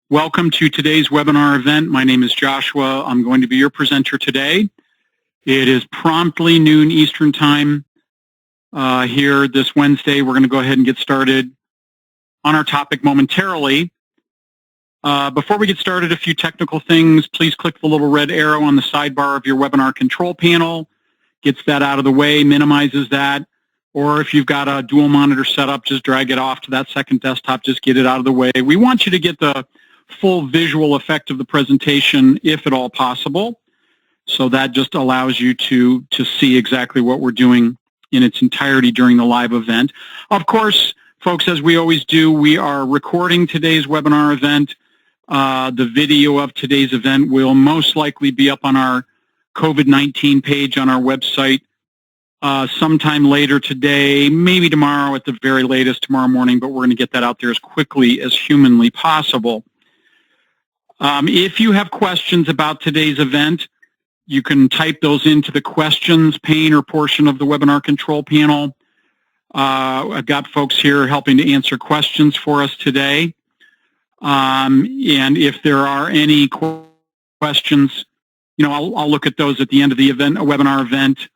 Welcome to today's webinar event. My name is Joshua. I'm going to be your presenter today. It is promptly noon Eastern Time here this Wednesday. We're going to go ahead and get started on our topic momentarily. Before we get started, a few technical things. Please click the little red arrow on the sidebar of your webinar control panel. Gets that out of the way, minimizes that. Or if you've got a dual monitor setup, just drag it off to that second desktop. Just get it out of the way. We want you to get the full visual effect of the presentation, if at all possible. So that just allows you to see exactly what we're doing in its entirety during the live event. Of course, folks, as we always do, we are recording today's webinar event. The video of today's event will most likely be up on our COVID-19 page on our website sometime later today, maybe tomorrow at the very latest, tomorrow morning, but we're going to get that out there as quickly as humanly possible. If you have questions about today's event, you can type those into the questions pane or portion of the webinar control panel. I've got folks here helping to answer questions for us today. And if there are any questions, I'll look at those at the end of the event, a webinar event.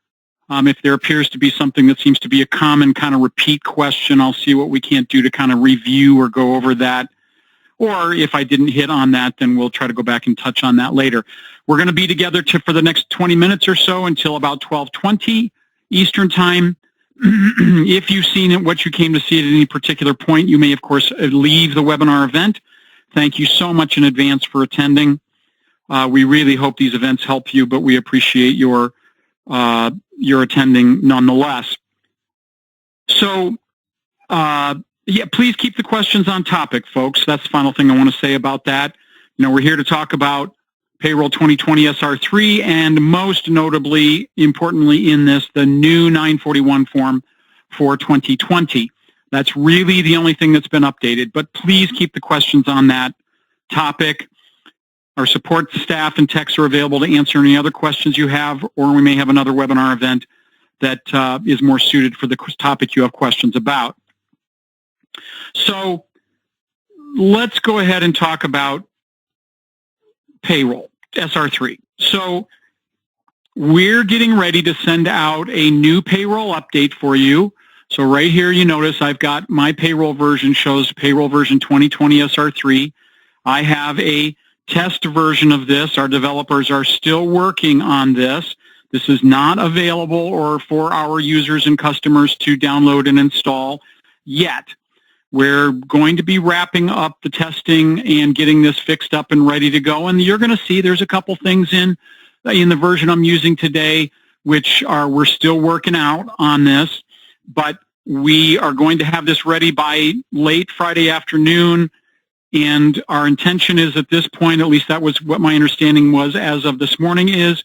If there appears to be something that seems to be a common kind of repeat question, I'll see what we can't do to kind of review or go over that. Or if I didn't hit on that, then we'll try to go back and touch on that later. We're going to be together for the next 20 minutes or so until about 12:20 Eastern Time. If you've seen it, what you came to see at any particular point, you may, of course, leave the webinar event. Thank you so much in advance for attending. We really hope these events help you, but we appreciate your attending nonetheless. So, yeah, please keep the questions on topic, folks. That's the final thing I want to say about that. We're here to talk about Payroll 2020 SR3 and most notably, importantly in this, the new 941 form for 2020. That's really the only thing that's been updated, but please keep the questions on that topic. Our support staff and techs are available to answer any other questions you have, or we may have another webinar event that is more suited for the topic you have questions about. So let's go ahead and talk about payroll, SR3. So we're getting ready to send out a new payroll update for you. So right here, you notice I've got my payroll version shows payroll version 2020 SR3. I have a test version of this. Our developers are still working on this. This is not available or for our users and customers to download and install yet. We're going to be wrapping up the testing and getting this fixed up and ready to go. And you're going to see there's a couple things in the version I'm using today which we're still working out on this. But we are going to have this ready by late Friday afternoon. And our intention is at this point, at least that was what my understanding was as of this morning, is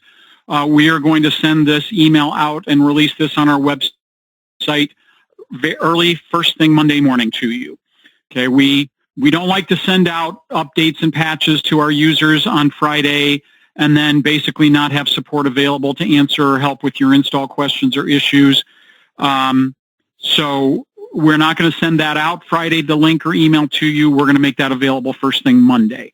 we are going to send this email out and release this on our website early first thing Monday morning to you. Okay, we don't like to send out updates and patches to our users on Friday and then basically not have support available to answer or help with your install questions or issues. So we're not going to send that out Friday, the link or email to you. We're going to make that available first thing Monday.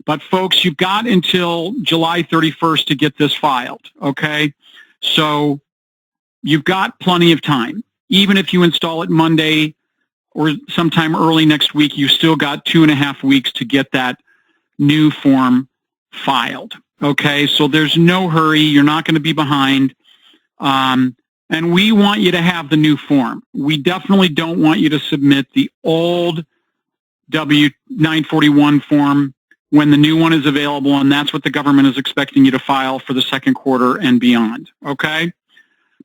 But folks, you've got until July 31st to get this filed, okay? So you've got plenty of time. Even if you install it Monday or sometime early next week, you still got 2.5 weeks to get that new form filed. Okay, so there's no hurry. You're not going to be behind. And we want you to have the new form. We definitely don't want you to submit the old W-941 form when the new one is available, and that's what the government is expecting you to file for the second quarter and beyond. Okay?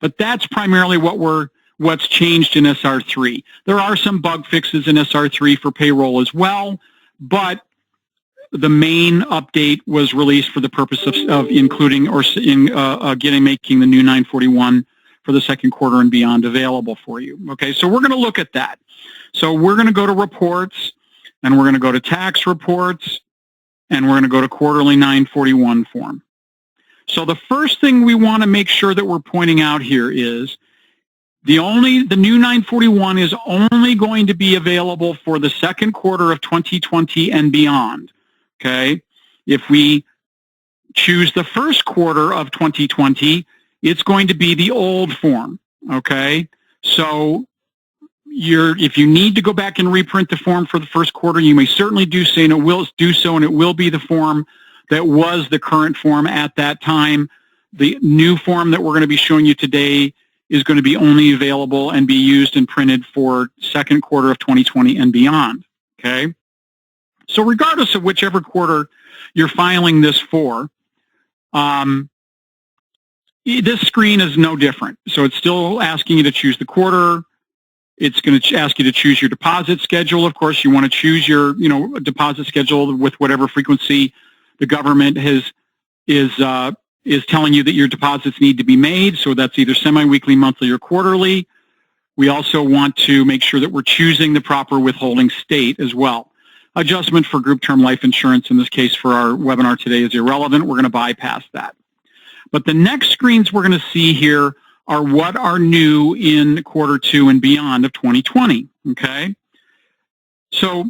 But that's primarily what's changed in SR3. There are some bug fixes in SR3 for payroll as well, but the main update was released for the purpose of including or making the new 941 for the second quarter and beyond available for you. Okay, so we're going to look at that. So we're going to go to reports, and we're going to go to tax reports, and we're going to go to quarterly 941 form. So the first thing we want to make sure that we're pointing out here is the new 941 is only going to be available for the second quarter of 2020 and beyond. okay? If we choose the first quarter of 2020, it's going to be the old form, okay? So if you need to go back and reprint the form for the first quarter, you may certainly do so, and it will be the form that was the current form at that time. The new form that we're going to be showing you today is going to be only available and be used and printed for second quarter of 2020 and beyond, okay? So regardless of whichever quarter you're filing this for, this screen is no different. So it's still asking you to choose the quarter. It's going to ask you to choose your deposit schedule. Of course, you want to choose your, deposit schedule with whatever frequency the government is telling you that your deposits need to be made. So that's either semi-weekly, monthly, or quarterly. We also want to make sure that we're choosing the proper withholding state as well. Adjustment for group term life insurance, in this case for our webinar today, is irrelevant. We're going to bypass that. But the next screens we're going to see here are what are new in quarter 2 and beyond of 2020, okay? So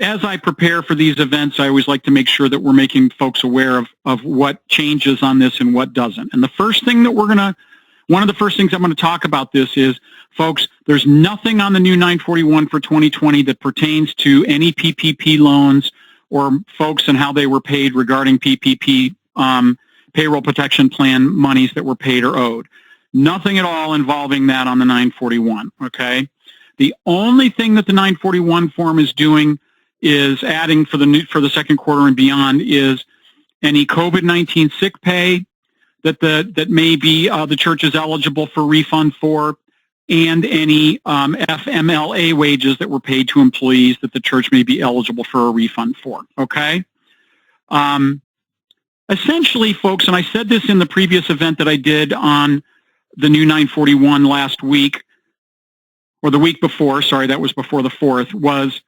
as I prepare for these events, I always like to make sure that we're making folks aware of what changes on this and what doesn't. And the first thing that one of the first things I'm going to talk about this is, folks, there's nothing on the new 941 for 2020 that pertains to any PPP loans or folks and how they were paid regarding PPP payroll protection plan monies that were paid or owed. Nothing at all involving that on the 941, okay? The only thing that the 941 form is doing is adding for the second quarter and beyond is any COVID-19 sick pay that may be the church is eligible for refund for, and any FMLA wages that were paid to employees that the church may be eligible for a refund for, okay? Essentially, folks, and I said this in the previous event that I did on the new 941 last week, or the week before, sorry, that was before the 4th, was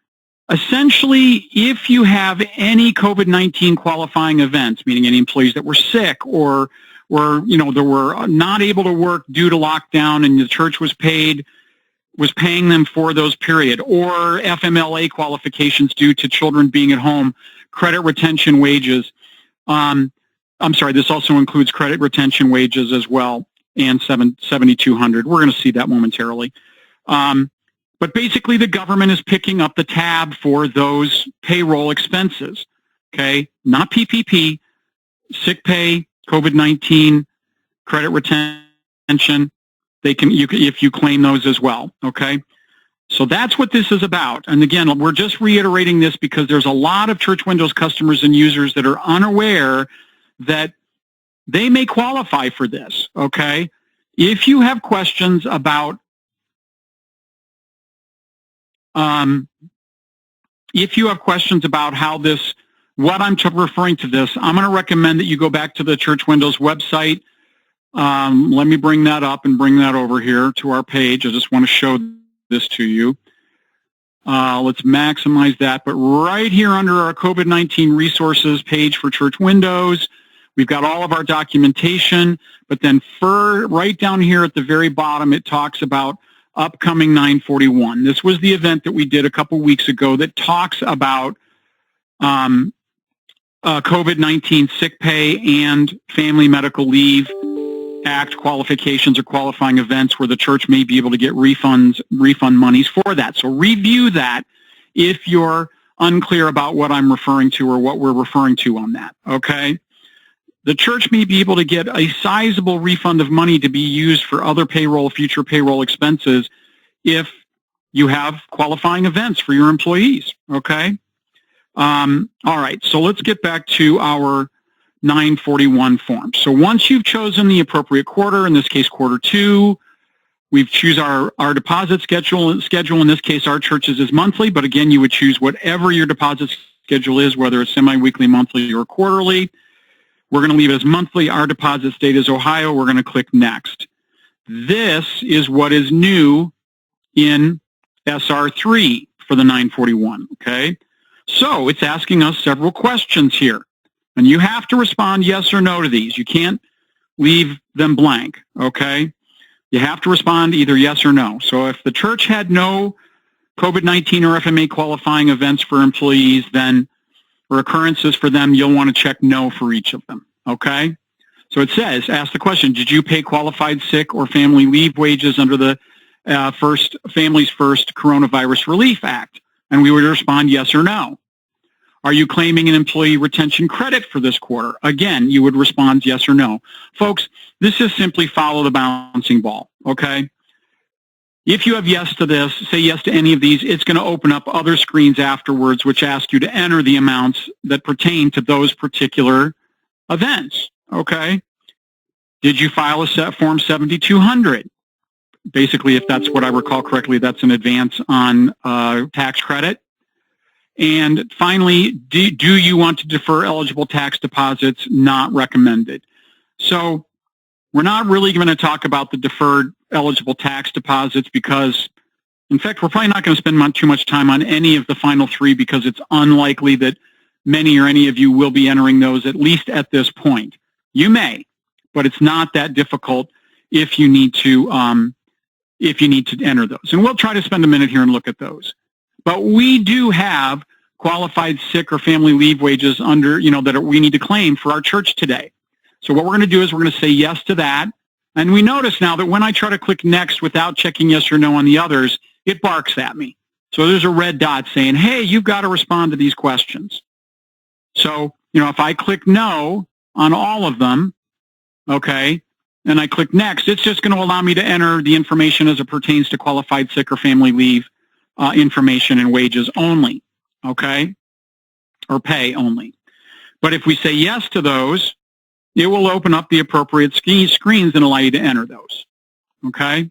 essentially if you have any COVID-19 qualifying events, meaning any employees that were sick or they were not able to work due to lockdown and the church was paying them for those period, or FMLA qualifications due to children being at home, credit retention wages. I'm sorry, this also includes credit retention wages as well, and 7,200. We're going to see that momentarily. But basically, the government is picking up the tab for those payroll expenses, okay? Not PPP, sick pay, COVID-19, credit retention. If you claim those as well, okay? So that's what this is about. And again, we're just reiterating this because there's a lot of Church Windows customers and users that are unaware that they may qualify for this, okay? If you have questions about how this, what I'm referring to this, I'm going to recommend that you go back to the Church Windows website. Let me bring that up and bring that over here to our page. I just want to show this to you. Let's maximize that. But right here under our COVID-19 resources page for Church Windows, we've got all of our documentation. But then right down here at the very bottom, it talks about upcoming 941. This was the event that we did a couple weeks ago that talks about COVID-19 sick pay and Family Medical Leave Act qualifications or qualifying events where the church may be able to get refund monies for that. So review that if you're unclear about what I'm referring to or what we're referring to on that, okay? The church may be able to get a sizable refund of money to be used for other future payroll expenses if you have qualifying events for your employees, okay? All right, so let's get back to our 941 form. So once you've chosen the appropriate quarter, in this case quarter 2, we choose our deposit schedule. In this case, our church's is monthly, but again, you would choose whatever your deposit schedule is, whether it's semi-weekly, monthly, or quarterly. We're going to leave it as monthly. Our deposit state is Ohio. We're going to click Next. This is what is new in SR3 for the 941, okay? So it's asking us several questions here, and you have to respond yes or no to these. You can't leave them blank, okay? You have to respond either yes or no. So if the church had no COVID-19 or FMA qualifying events for employees, then or occurrences for them, you'll want to check no for each of them, okay? So it says, ask the question, did you pay qualified sick or family leave wages under the Families First Coronavirus Relief Act? And we would respond yes or no. Are you claiming an employee retention credit for this quarter? Again, you would respond yes or no. Folks, this is simply follow the bouncing ball, okay? If you have yes to this, say yes to any of these, it's going to open up other screens afterwards which ask you to enter the amounts that pertain to those particular events, okay? Did you file a Form 7200? Basically, if that's what I recall correctly, that's an advance on tax credit. And finally, do you want to defer eligible tax deposits? Not recommended. So we're not really going to talk about the deferred eligible tax deposits because, in fact, we're probably not going to spend too much time on any of the final three because it's unlikely that many or any of you will be entering those, at least at this point. You may, but it's not that difficult if you need to enter those. And we'll try to spend a minute here and look at those. But we do have qualified sick or family leave wages under, that we need to claim for our church today. So what we're going to do is we're going to say yes to that. And we notice now that when I try to click next without checking yes or no on the others, it barks at me. So there's a red dot saying, hey, you've got to respond to these questions. So, if I click no on all of them, okay, and I click next, it's just going to allow me to enter the information as it pertains to qualified sick or family leave information and wages only, okay, or pay only. But if we say yes to those, it will open up the appropriate screens and allow you to enter those, okay?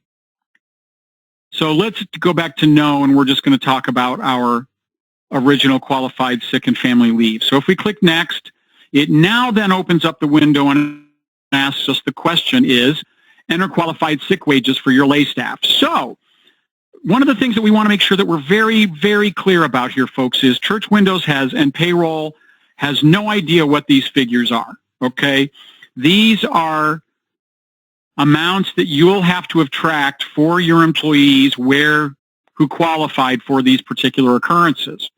So let's go back to no, and we're just going to talk about our original qualified sick and family leave. So if we click next, it now then opens up the window and asks us the question is, enter qualified sick wages for your lay staff. So one of the things that we want to make sure that we're very, very clear about here, folks, is Church Windows and Payroll has no idea what these figures are, okay? These are amounts that you'll have to have tracked for your employees who qualified for these particular occurrences,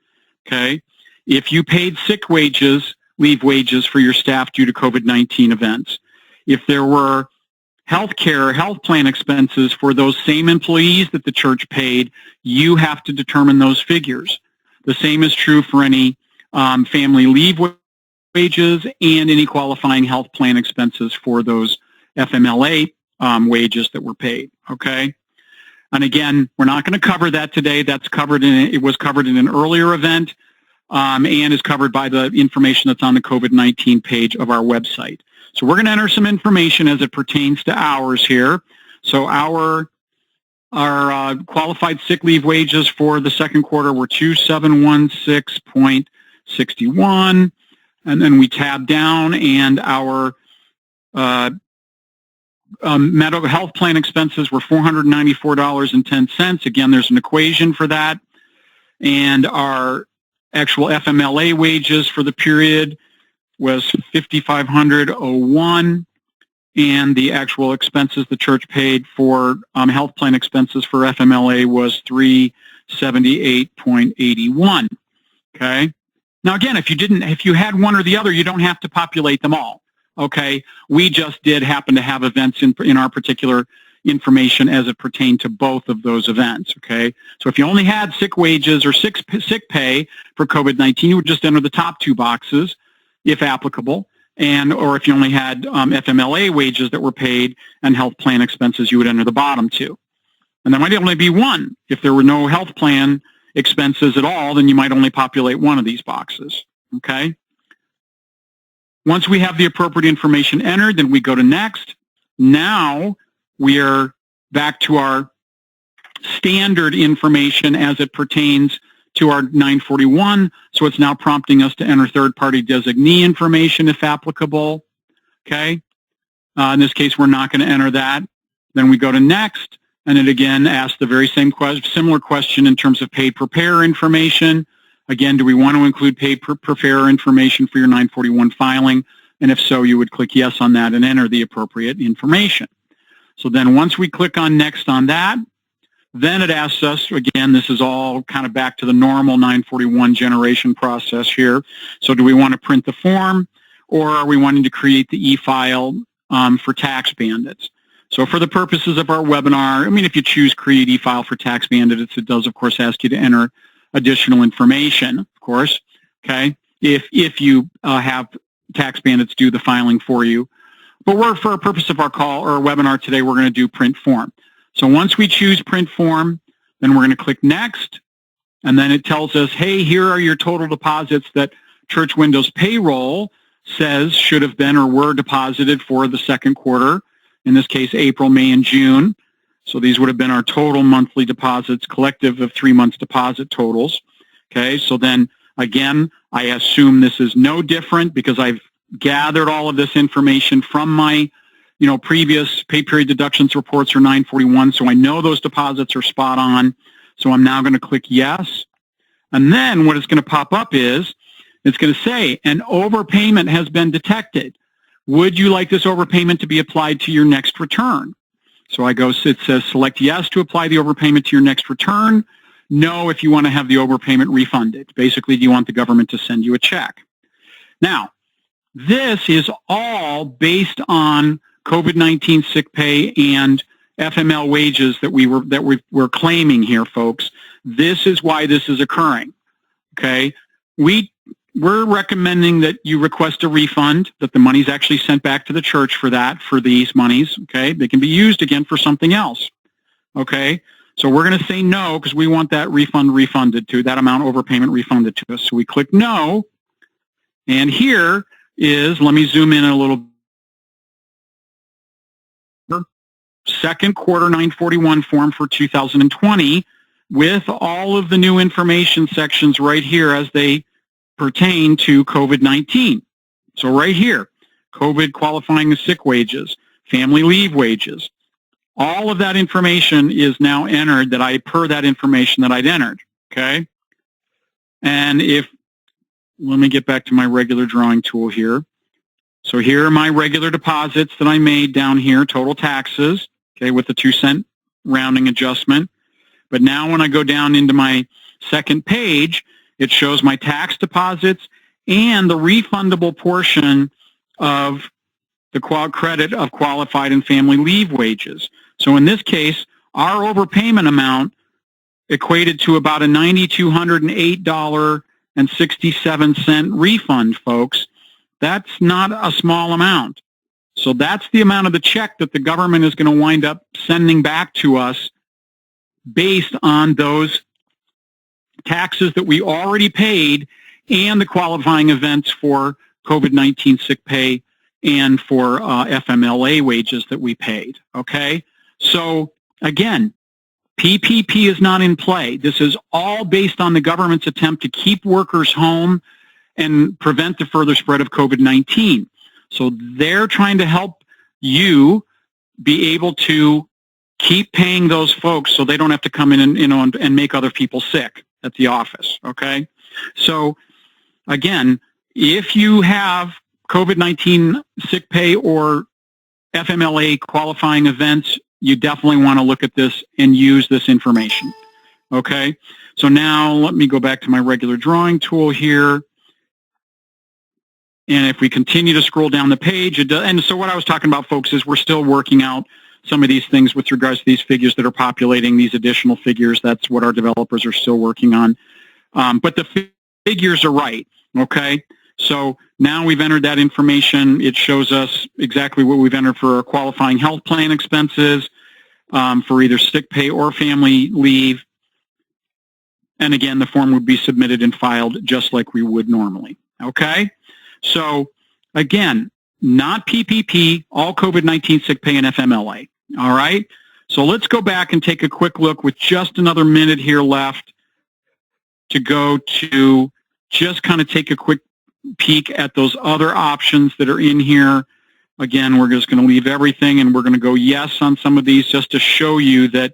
okay? If you paid sick wages, leave wages for your staff due to COVID-19 events, if there were health plan expenses for those same employees that the church paid, you have to determine those figures. The same is true for any family leave wages and any qualifying health plan expenses for those FMLA wages that were paid, okay? And again, we're not going to cover that today. It was covered in an earlier event and is covered by the information that's on the COVID-19 page of our website. So we're going to enter some information as it pertains to hours here. So our qualified sick leave wages for the second quarter were $2,716.61, and then we tab down, and our medical health plan expenses were $494.10. Again, there's an equation for that, and our actual FMLA wages for the period was $5,501, and the actual expenses the church paid for health plan expenses for FMLA was $378.81. Okay. Now again, if you had one or the other, you don't have to populate them all. Okay. We just did happen to have events in our particular information as it pertained to both of those events. Okay. So if you only had sick wages or sick pay for COVID-19, you would just enter the top two boxes, if applicable, or if you only had FMLA wages that were paid and health plan expenses, you would enter the bottom two. And there might only be one. If there were no health plan expenses at all, then you might only populate one of these boxes, okay? Once we have the appropriate information entered, then we go to next. Now we are back to our standard information as it pertains to our 941, so it's now prompting us to enter third-party designee information if applicable, okay? In this case, we're not going to enter that. Then we go to next, and it again asks the very similar question in terms of paid preparer information. Again, do we want to include paid preparer information for your 941 filing? And if so, you would click yes on that and enter the appropriate information. So then once we click on next on that, Then it asks us, again, this is all kind of back to the normal 941 generation process here. So do we want to print the form, or are we wanting to create the e-file for tax bandits? So for the purposes of our webinar, I mean, if you choose create e-file for tax bandits, it does, of course, ask you to enter additional information, of course, okay, if you have tax bandits do the filing for you. But for the purpose of our call or our webinar today, we're going to do print form. So once we choose print form, then we're going to click next, and then it tells us, hey, here are your total deposits that Church Windows Payroll says should have been or were deposited for the second quarter, in this case, April, May, and June. So these would have been our total monthly deposits, collective of 3 months deposit totals. Okay, so then again, I assume this is no different because I've gathered all of this information from my previous pay period deductions reports or 941, so I know those deposits are spot on. So I'm now going to click yes. And then what it's going to pop up is, it's going to say, an overpayment has been detected. Would you like this overpayment to be applied to your next return? So I go, it says select yes to apply the overpayment to your next return. No if you want to have the overpayment refunded. Basically, do you want the government to send you a check? Now, this is all based on COVID-19 sick pay and FML wages that we're claiming here, folks. This is why this is occurring. Okay, we're recommending that you request a refund, that the money's actually sent back to the church for these monies. Okay, they can be used again for something else. Okay, so we're going to say no because we want that refunded to that amount overpayment refunded to us. So we click no, and here is, let me zoom in a little. Second quarter 941 form for 2020 with all of the new information sections right here as they pertain to COVID-19. So right here, COVID qualifying as sick wages, family leave wages, all of that information is now entered per that information that I'd entered, okay? And let me get back to my regular drawing tool here. So here are my regular deposits that I made down here, total taxes, okay, with the 2-cent rounding adjustment. But now when I go down into my second page, it shows my tax deposits and the refundable portion of the credit of qualified and family leave wages. So in this case, our overpayment amount equated to about a $9,208.67 refund, folks. That's not a small amount. So that's the amount of the check that the government is going to wind up sending back to us based on those taxes that we already paid and the qualifying events for COVID-19 sick pay and for FMLA wages that we paid. Okay? So again, PPP is not in play. This is all based on the government's attempt to keep workers home and prevent the further spread of COVID-19. So they're trying to help you be able to keep paying those folks so they don't have to come in and make other people sick at the office, okay? So again, if you have COVID-19 sick pay or FMLA qualifying events, you definitely want to look at this and use this information, okay? So now let me go back to my regular drawing tool here. And if we continue to scroll down the page, and so what I was talking about, folks, is we're still working out some of these things with regards to these figures that are populating, these additional figures. That's what our developers are still working on. But the figures are right, okay? So now we've entered that information. It shows us exactly what we've entered for our qualifying health plan expenses, for either sick pay or family leave. And again, the form would be submitted and filed just like we would normally, okay? So again, not PPP, all COVID-19 sick pay and FMLA, all right? So let's go back and take a quick look with just another minute here left to go to just kind of take a quick peek at those other options that are in here. Again, we're just going to leave everything and we're going to go yes on some of these just to show you that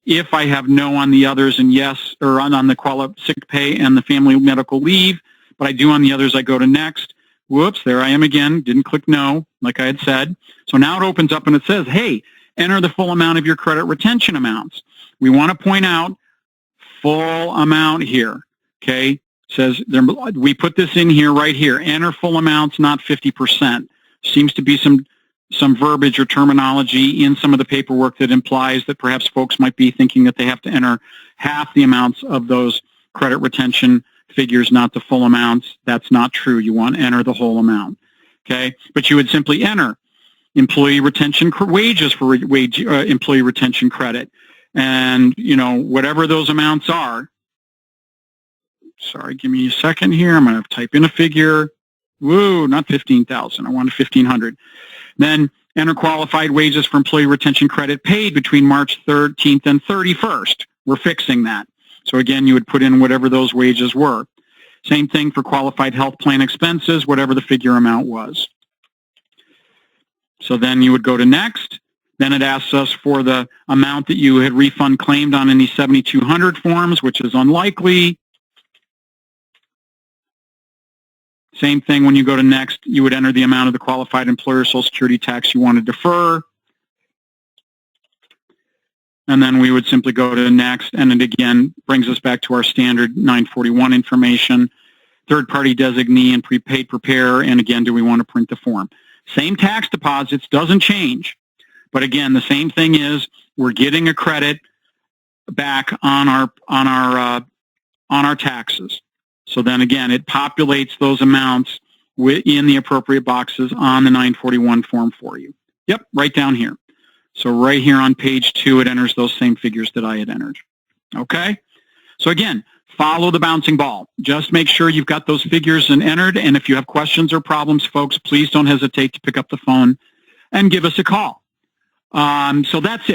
if I have no on the others and yes, or on the sick pay and the family medical leave, but I do on the others, I go to next. Whoops, there I am again. Didn't click no, like I had said. So now it opens up and it says, hey, enter the full amount of your credit retention amounts. we want to point out full amount here, okay? Says there, we put this in here right here. Enter full amounts, not 50%. Seems to be some verbiage or terminology in some of the paperwork that implies that perhaps folks might be thinking that they have to enter half the amounts of those credit retention figures, not the full amounts. That's not true. You want to enter the whole amount, okay? But you would simply enter employee retention wages for employee retention credit. And, you know, whatever those amounts are. Sorry, give me a second here. I'm going to type in a figure. Woo, not 15,000. I wanted 1,500. Then enter qualified wages for employee retention credit paid between March 13th and 31st. We're fixing that. So again, you would put in whatever those wages were. Same thing for qualified health plan expenses, whatever the figure amount was. So then you would go to next. Then it asks us for the amount that you had refund claimed on any 7200 forms, which is unlikely. Same thing when you go to next, you would enter the amount of the qualified employer Social Security tax you want to defer. And then we would simply go to next, and it again brings us back to our standard 941 information, third-party designee and prepaid preparer, and again, do we want to print the form? Same tax deposits, doesn't change. But again, the same thing is we're getting a credit back on our taxes. So then again, it populates those amounts in the appropriate boxes on the 941 form for you. Yep, right down here. So right here on page 2, it enters those same figures that I had entered. Okay? So again, follow the bouncing ball. Just make sure you've got those figures entered, and if you have questions or problems, folks, please don't hesitate to pick up the phone and give us a call. So that's it.